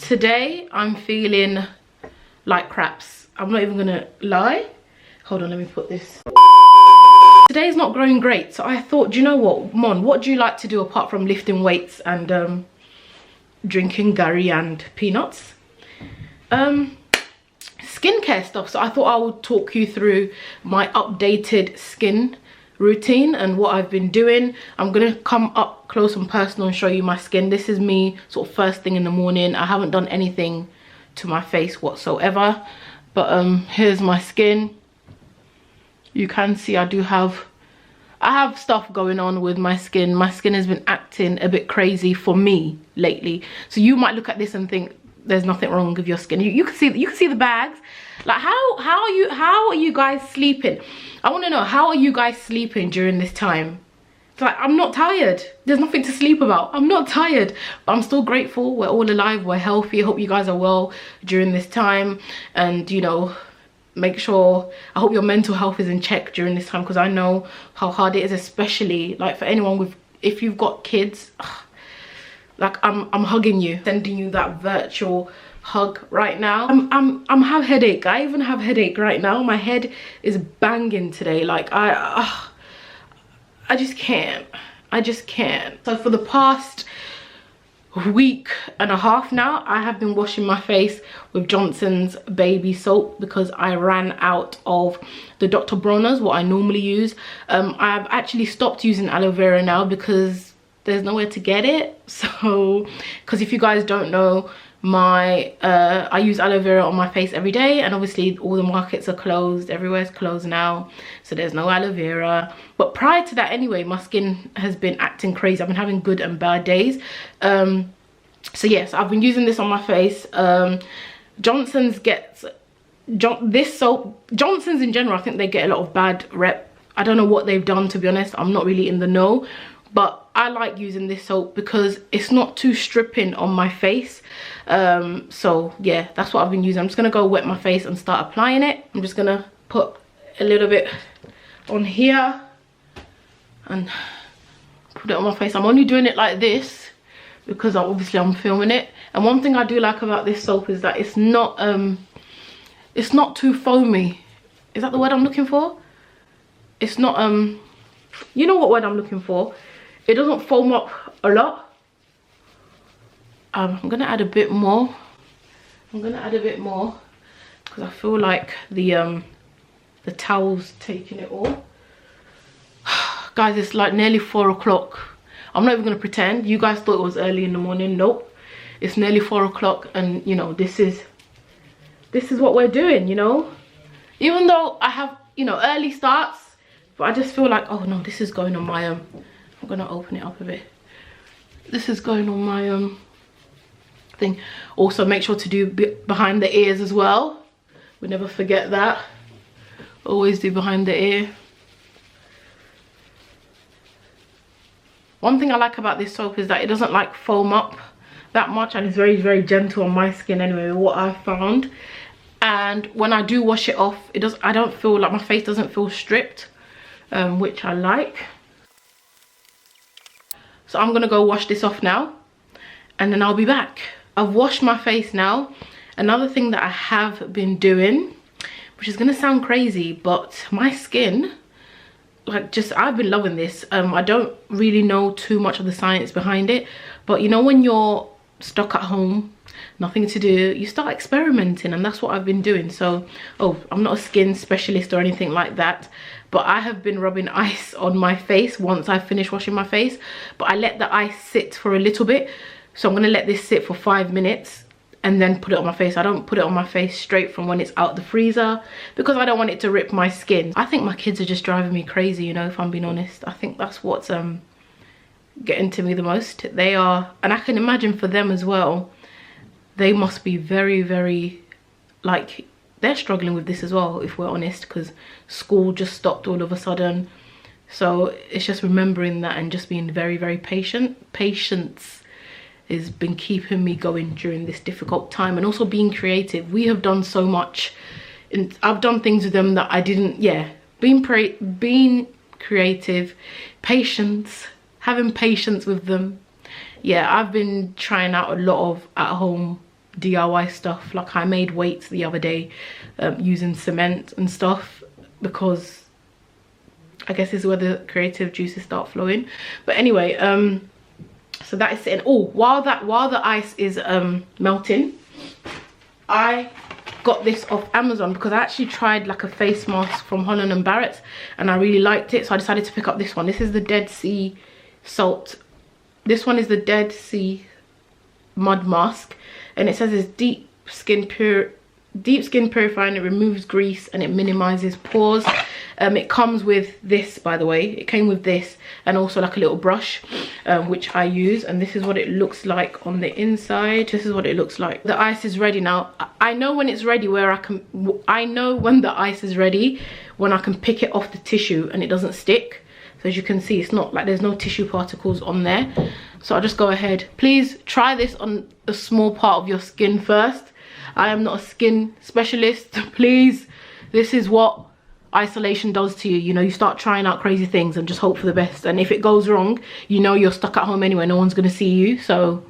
Today I'm feeling like craps. I'm not even gonna lie. Hold on, let me put this. Today's not going great, so I thought, do you know what, Mon, what do you like to do apart from lifting weights and drinking curry and peanuts? Skincare stuff. So I thought I would talk you through my updated skin routine and what I've been doing. I'm gonna come up close and personal and show you my skin. This is me sort of first thing in the morning. I haven't done anything to my face whatsoever, but here's my skin. You can see I have stuff going on with my skin. My skin has been acting a bit crazy for me lately, so you might look at this and think there's nothing wrong with your skin. You can see the bags. Like how are you guys sleeping? I want to know, how are you guys sleeping during this time? It's like, I'm not tired. There's nothing to sleep about. I'm not tired, but I'm still grateful. We're all alive, we're healthy. I hope you guys are well during this time, and you know, make sure, I hope your mental health is in check during this time, because I know how hard it is, especially like for anyone with, if you've got kids. Like I'm hugging you, sending you that virtual hug right now. I'm have headache. I even have headache right now. My head is banging today. Like I just can't. So for the past week and a half now, I have been washing my face with Johnson's baby soap because I ran out of the Dr. Bronner's, what I normally use. I've actually stopped using aloe vera now because there's nowhere to get it. So, because if you guys don't know, I use aloe vera on my face every day, and obviously all the markets are closed, everywhere's closed now, so there's no aloe vera. But prior to that anyway, my skin has been acting crazy. I've been having good and bad days. So yes, I've been using this on my face. Johnson's this soap, Johnson's in general, I think they get a lot of bad rep. I don't know what they've done, to be honest. I'm not really in the know, but I like using this soap because it's not too stripping on my face. So yeah, that's what I've been using. I'm just gonna go wet my face and start applying it. I'm just gonna put a little bit on here and put it on my face. I'm only doing it like this because obviously I'm filming it. And one thing I do like about this soap is that it's not too foamy. Is that the word I'm looking for? It's not you know what word I'm looking for. It doesn't foam up a lot. I'm gonna add a bit more. Because I feel like the towel's taking it all. Guys, it's like nearly 4 o'clock. I'm not even gonna pretend. You guys thought it was early in the morning. Nope. It's nearly 4 o'clock, and you know, this is what we're doing, you know. Even though I have, you know, early starts, but I just feel like, oh no, this is going on my I'm gonna open it up a bit. This is going on my thing. Also, make sure to do behind the ears as well. We never forget that. Always do behind the ear. One thing I like about this soap is that it doesn't like foam up that much, and it's very, very gentle on my skin anyway, what I found. And when I do wash it off, I don't feel like my face doesn't feel stripped, which I like. So I'm gonna go wash this off now, and then I'll be back. I've washed my face now. Another thing that I have been doing, which is gonna sound crazy, but my skin, like, I've been loving this. I don't really know too much of the science behind it, but you know, when you're stuck at home, nothing to do, you start experimenting, and that's what I've been doing. So, oh, I'm not a skin specialist or anything like that, but I have been rubbing ice on my face once I finish washing my face, but I let the ice sit for a little bit. So I'm gonna let this sit for 5 minutes and then put it on my face. I don't put it on my face straight from when it's out the freezer because I don't want it to rip my skin. I think my kids are just driving me crazy, you know, if I'm being honest. I think that's what's getting to me the most. They are, and I can imagine for them as well, they must be very, very, like, they're struggling with this as well, if we're honest, because school just stopped all of a sudden. So it's just remembering that and just being very, very patient. Patience has been keeping me going during this difficult time, and also being creative. We have done so much, and I've done things with them that I didn't. Yeah, being creative, patience, having patience with them. Yeah, I've been trying out a lot of at-home DIY stuff. Like I made weights the other day using cement and stuff, because I guess this is where the creative juices start flowing. But anyway, so that is sitting. Oh, while the ice is melting, I got this off Amazon because I actually tried like a face mask from Holland & Barrett and I really liked it, so I decided to pick up this one. This is the Dead Sea Salt. This one is the Dead Sea Mud Mask, and it says it's deep skin purifying, it removes grease and it minimizes pores. It comes with this, by the way. It came with this and also like a little brush, which I use, and this is what it looks like on the inside. This is what it looks like. The ice is ready now. I know when it's ready, I know when the ice is ready when I can pick it off the tissue and it doesn't stick. So as you can see, it's not like there's no tissue particles on there. So I'll just go ahead. Please try this on a small part of your skin first. I am not a skin specialist. Please, this is what isolation does to you. You know, you start trying out crazy things and just hope for the best, and if it goes wrong, you know you're stuck at home anyway, no one's gonna see you, so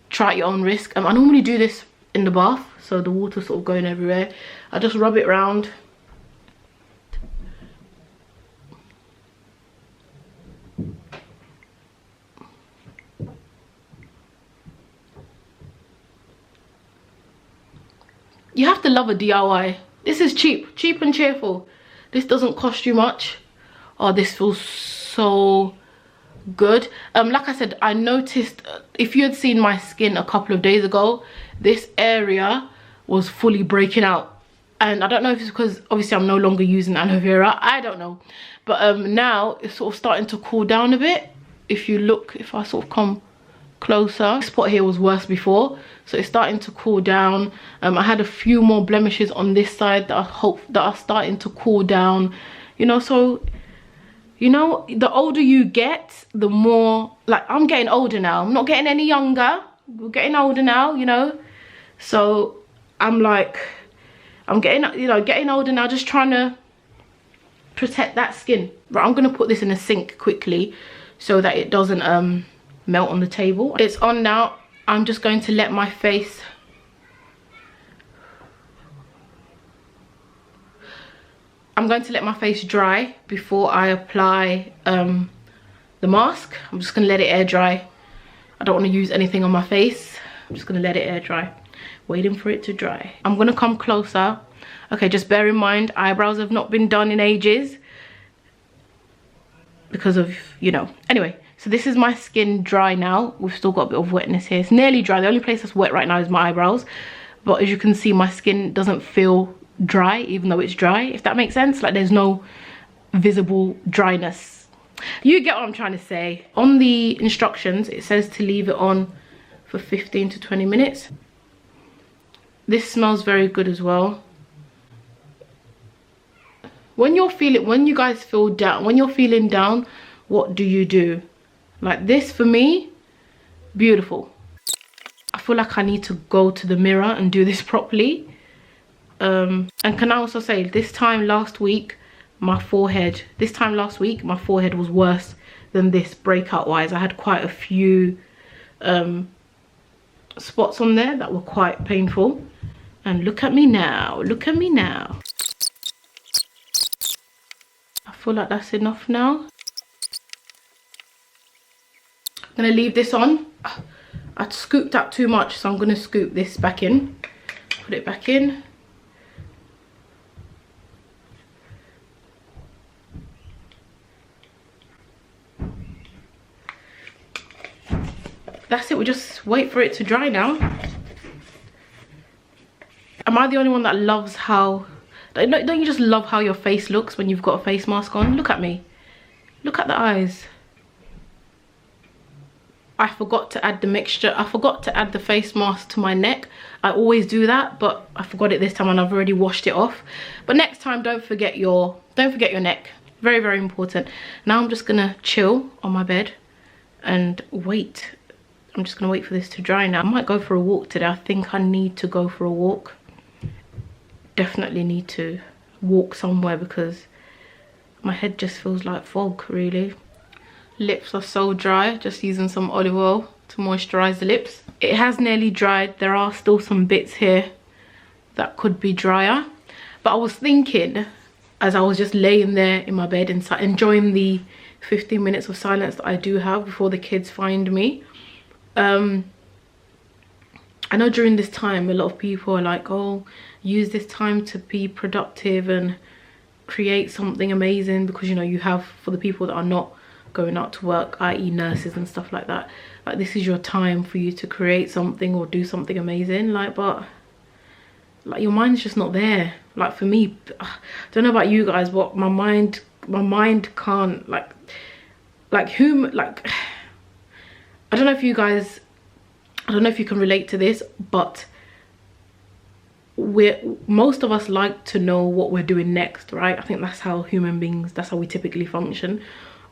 try at your own risk. I normally do this in the bath, so the water's sort of going everywhere. I just rub it round. You have to love a DIY. This is cheap and cheerful. This doesn't cost you much. Oh, this feels so good. Like I said, I noticed, if you had seen my skin a couple of days ago, this area was fully breaking out. And I don't know if it's because obviously I'm no longer using aloe vera. I don't know. But now it's sort of starting to cool down a bit. If you look, if I sort of come closer, this spot here was worse before, so it's starting to cool down. I had a few more blemishes on this side that I hope that are starting to cool down, you know. So, you know, the older you get, the more, like, I'm getting older now, I'm not getting any younger, we're getting older now, you know. So I'm like, I'm getting, you know, getting older now, just trying to protect that skin. Right, I'm gonna put this in a sink quickly so that it doesn't melt on the table. It's on now. I'm just going to let my face, dry before I apply the mask. I'm just going to let it air dry. I don't want to use anything on my face. I'm just going to let it air dry, waiting for it to dry. I'm going to come closer. Okay, just bear in mind, eyebrows have not been done in ages because of, you know. Anyway, so this is my skin dry now. We've still got a bit of wetness here. It's nearly dry. The only place that's wet right now is my eyebrows. But as you can see, my skin doesn't feel dry, even though it's dry, if that makes sense. Like, there's no visible dryness. You get what I'm trying to say. On the instructions, it says to leave it on for 15 to 20 minutes. This smells very good as well. When you guys feel down, when you're feeling down, what do you do? Like this, for me, beautiful. I feel like I need to go to the mirror and do this properly. And can I also say, this time last week my forehead was worse than this breakout wise. I had quite a few spots on there that were quite painful. And look at me now, look at me now. I feel like that's enough now. I'm gonna leave this on. I scooped up too much, so I'm gonna scoop this back in, put it back in. That's it. We just wait for it to dry now. Am I the only one that loves how, don't you just love how your face looks when you've got a face mask on? Look at me, look at the eyes. I forgot to add the mixture. I forgot to add the face mask to my neck. I always do that, but I forgot it this time and I've already washed it off. But next time, don't forget your neck. Very, very important. Now I'm just gonna chill on my bed and wait. I'm just gonna wait for this to dry now. I might go for a walk today. I think I need to go for a walk. Definitely need to walk somewhere because my head just feels like fog, really. Lips are so dry, just using some olive oil to moisturize the lips. It has nearly dried. There are still some bits here that could be drier, but I was thinking as I was just laying there in my bed and enjoying the 15 minutes of silence that I do have before the kids find me. I know during this time a lot of people are like, oh, use this time to be productive and create something amazing, because you know, you have, for the people that are not going out to work, i.e. nurses and stuff like that, like this is your time for you to create something or do something amazing. Like, but like your mind's just not there. Like for me, I don't know about you guys, but my mind can't I don't know if you guys, I don't know if you can relate to this, but most of us like to know what we're doing next, right? I think that's how human beings, that's how we typically function.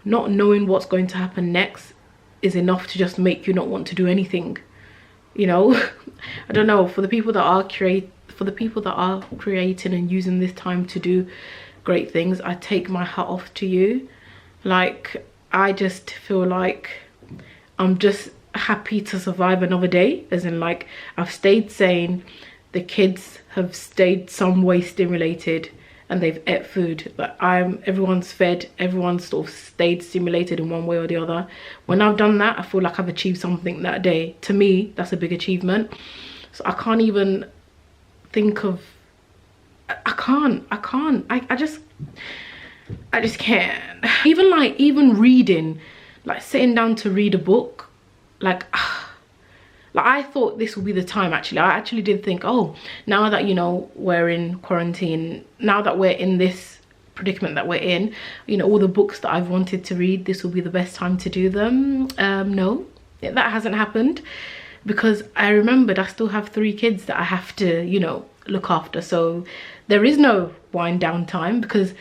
Not knowing what's going to happen next is enough to just make you not want to do anything, you know. I don't know, for the people that are creating and using this time to do great things, I take my hat off to you. Like, I just feel like I'm just happy to survive another day, as in like I've stayed sane, the kids have stayed some way stimulated and they've ate food, but everyone's fed, everyone's sort of stayed stimulated in one way or the other. When I've done that, I feel like I've achieved something that day. To me, that's a big achievement. So I can't even think of, I just can't. Even reading, like sitting down to read a book, like I thought this would be the time. Actually, I actually did think, oh, now that, you know, we're in quarantine, now that we're in this predicament that we're in, you know, all the books that I've wanted to read, this will be the best time to do them. No, that hasn't happened, because I remembered I still have 3 kids that I have to, you know, look after. So there is no wind down time, because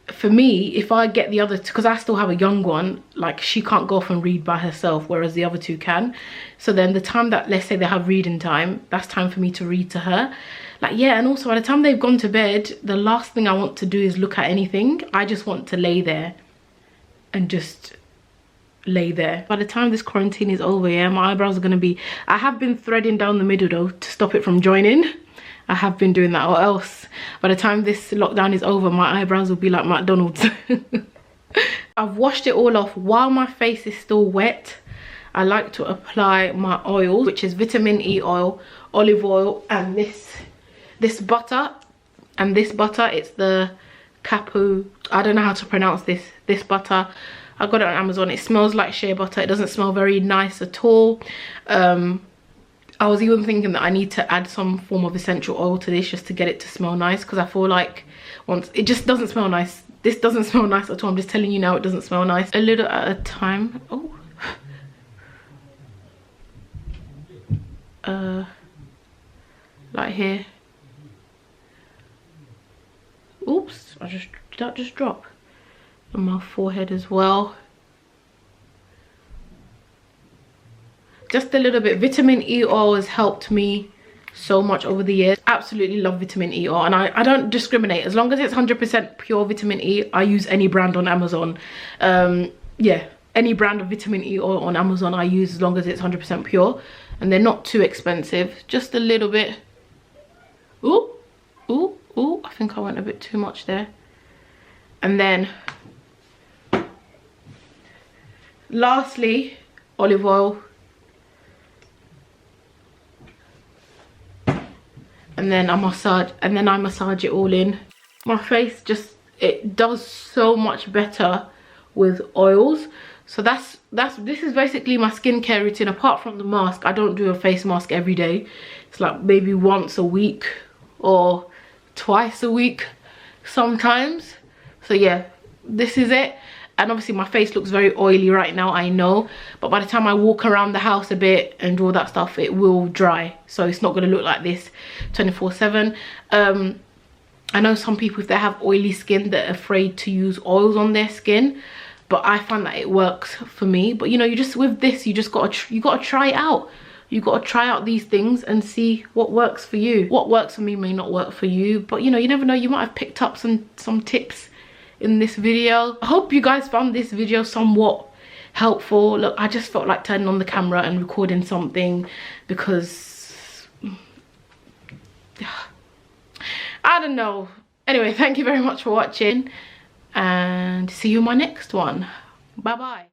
for me, if I get the other two, because I still have a young one, like she can't go off and read by herself, whereas the other 2 can. So then the time that, let's say they have reading time, that's time for me to read to her. Like, yeah, and also by the time they've gone to bed, the last thing I want to do is look at anything. I just want to lay there and just lay there. By the time this quarantine is over, yeah, my eyebrows are going to be, I have been threading down the middle though to stop it from joining. I have been doing that, or else by the time this lockdown is over, my eyebrows will be like McDonald's. I've washed it all off. While my face is still wet, I like to apply my oil, which is vitamin E oil, olive oil, and this butter. And this butter, it's the Capu, I don't know how to pronounce this butter. I got it on Amazon. It smells like shea butter. It doesn't smell very nice at all. I was even thinking that I need to add some form of essential oil to this just to get it to smell nice, because I feel like once it just doesn't smell nice. This doesn't smell nice at all. I'm just telling you now, it doesn't smell nice. A little at a time. Oh, like here. Oops, did that just drop on my forehead as well? Just a little bit. Vitamin E oil has helped me so much over the years. Absolutely love vitamin E oil, and I don't discriminate. As long as it's 100% pure vitamin E, I use any brand on Amazon. Yeah, any brand of vitamin E oil on Amazon I use, as long as it's 100% pure, and they're not too expensive. Just a little bit. Ooh, ooh, ooh, I think I went a bit too much there. And then lastly, olive oil. And then I massage it all in. My face just, it does so much better with oils. So this is basically my skincare routine. Apart from the mask, I don't do a face mask every day. It's like maybe once a week or twice a week sometimes. So yeah, this is it. And obviously my face looks very oily right now, I know, but by the time I walk around the house a bit and do all that stuff, it will dry, so it's not going to look like this 24/7. I know some people, if they have oily skin, they're afraid to use oils on their skin, but I find that it works for me. But you know, you just, with this, you gotta try it out. You gotta try out these things and see what works for you. What works for me may not work for you, but you know, you never know, you might have picked up some tips in this video. I hope you guys found this video somewhat helpful. Look, I just felt like turning on the camera and recording something because I don't know. Anyway, thank you very much for watching and see you in my next one. Bye bye.